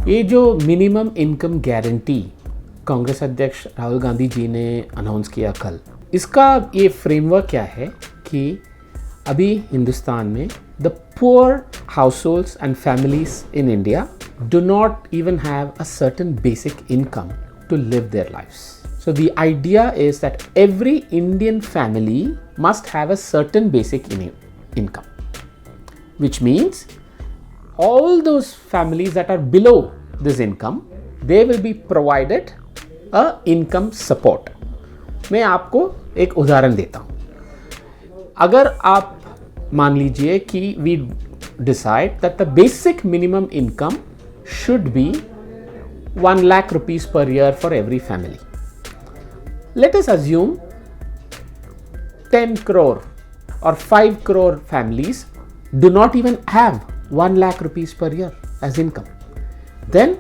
ये जो minimum income guarantee Congress अध्यक्ष राहुल गांधी जी ने अनाउंस किया कल, इसका ये फ्रेमवर्क क्या है कि अभी हिंदुस्तान में the poor households and families in India do not even have a certain basic income to live their lives. So the idea is that every Indian family must have a certain basic income, which means all those families that are below this income, they will be provided a income support. मैं आपको एक उदाहरण देता हूँ। अगर आप मान लीजिए कि we decide that the basic minimum income should be 1 lakh rupees per year for every family. Let us assume 10 crore or 5 crore families do not even have 1 lakh rupees per year as income. Then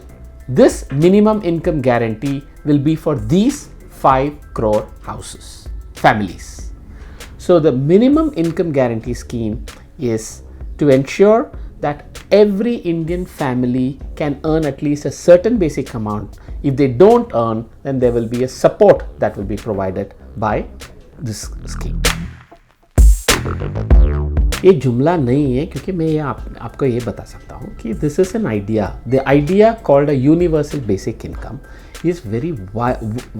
this minimum income guarantee will be for these 5 crore houses, families. So the minimum income guarantee scheme is to ensure that every Indian family can earn at least a certain basic amount. If they don't earn, then there will be a support that will be provided by this scheme. ये जुमला नहीं है, क्योंकि मैं आपको ये बता सकता हूँ कि this is an idea. The idea called a universal basic income is very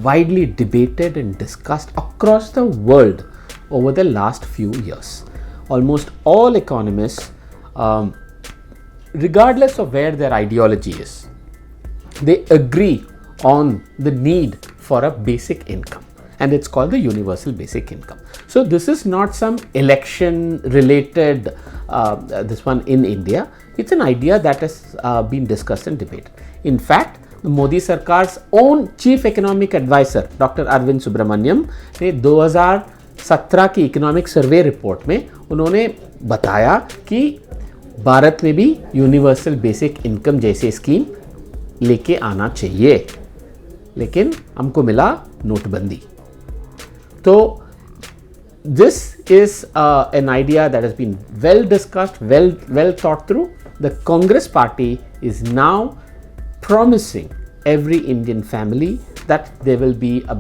widely debated and discussed across the world over the last few years. Almost all economists, regardless of where their ideology is, they agree on the need for a basic income, and it's called the universal basic income. So this is not some election related this one in India. It's an idea that has been discussed and debated. In fact, Modi Sarkar's own chief economic advisor Dr. Arvind Subramanian ने 2017 की economic survey report में उन्होंने बताया कि भारत में भी universal basic income जैसे scheme लेके आना चाहिए, लेकिन हमको मिला नोटबंदी। तो this is an idea that has been well discussed, well thought through. The Congress party is now promising every Indian family that there will be a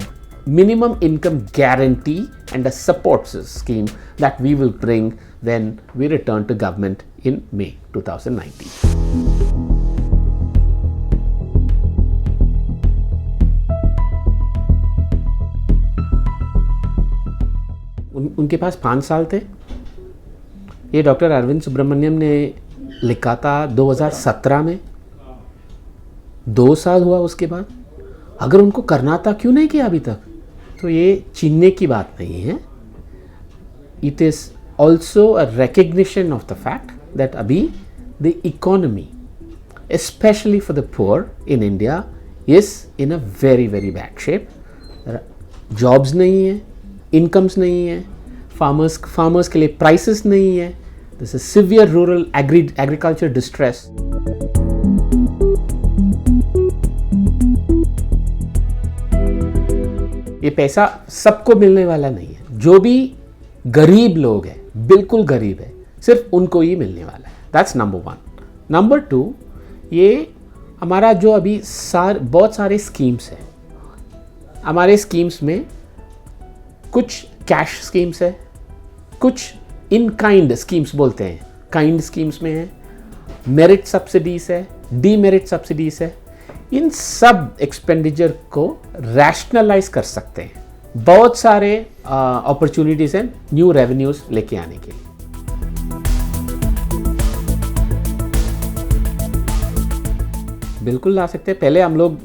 minimum income guarantee and a support scheme that we will bring when we return to government in May 2019. उनके पास 5 साल थे। ये doctor Arvind Subramaniam ने लिखा था 2017 में, 2 साल हुआ उसके बाद। अगर उनको करना था, क्यों नहीं किया अभी तक? तो ये छीनने की बात नहीं है। It is also a recognition of the fact that अभी the economy, especially for the poor in India, is in a very very bad shape. Jobs नहीं है, इनकम्स नहीं है, फार्मर्स के लिए प्राइसेस नहीं है। This is severe rural agriculture distress. ये पैसा सबको मिलने वाला नहीं है। जो भी गरीब लोग हैं, बिल्कुल गरीब है, सिर्फ उनको ही मिलने वाला है। That's number 1। नंबर 2, ये हमारा जो अभी बहुत सारे स्कीम्स हैं। हमारे स्कीम्स में कुछ कैश स्कीम्स है, कुछ इन काइंड स्कीम्स बोलते हैं, काइंड स्कीम्स में है, मेरिट सब्सिडीज है, डीमेरिट सब्सिडीज है। इन सब एक्सपेंडिचर को रैशनलाइज कर सकते हैं। बहुत सारे अपॉर्चुनिटीज हैं न्यू रेवेन्यूज लेके आने के लिए। बिल्कुल ला सकते हैं। पहले हम लोग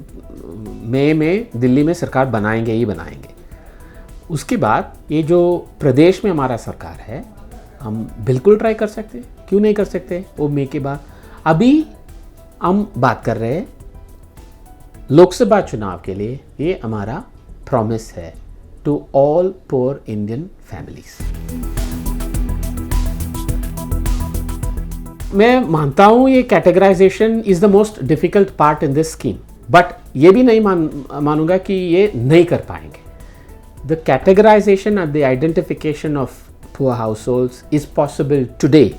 मई में दिल्ली में सरकार बनाएंगे ही बनाएंगे। उसके बाद ये जो प्रदेश में हमारा सरकार है, हम बिल्कुल ट्राई कर सकते हैं। क्यों नहीं कर सकते? वो मई के बाद। अभी हम बात कर रहे हैं लोकसभा चुनाव के लिए। ये हमारा प्रॉमिस है to all poor Indian families. मैं मानता हूं ये categorisation is the most difficult part in this scheme, but ये भी नहीं मानूंगा कि ये नहीं कर पाएंगे। The categorisation and the identification of poor households is possible today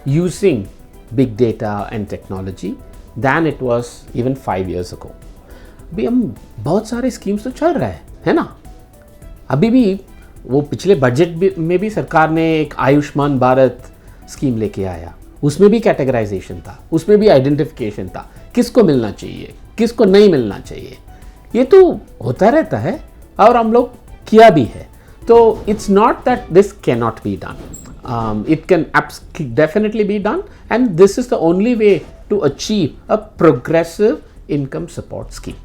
using big data and technology, than it was even 5 years ago. अभी हम बहुत सारे स्कीम्स तो चल रहे हैं, है ना. अभी भी वो पिछले बजट में भी सरकार ने एक आयुष्मान भारत स्कीम लेके आया. उसमें भी कैटेगराइजेशन था, उसमें भी आइडेंटिफिकेशन था, किसको मिलना चाहिए, किसको नहीं मिलना चाहिए. ये तो होता रहता है और हम लोग किया भी है. तो it's not that this can not be done. It can definitely be done, and this is the only way to achieve a progressive income support scheme.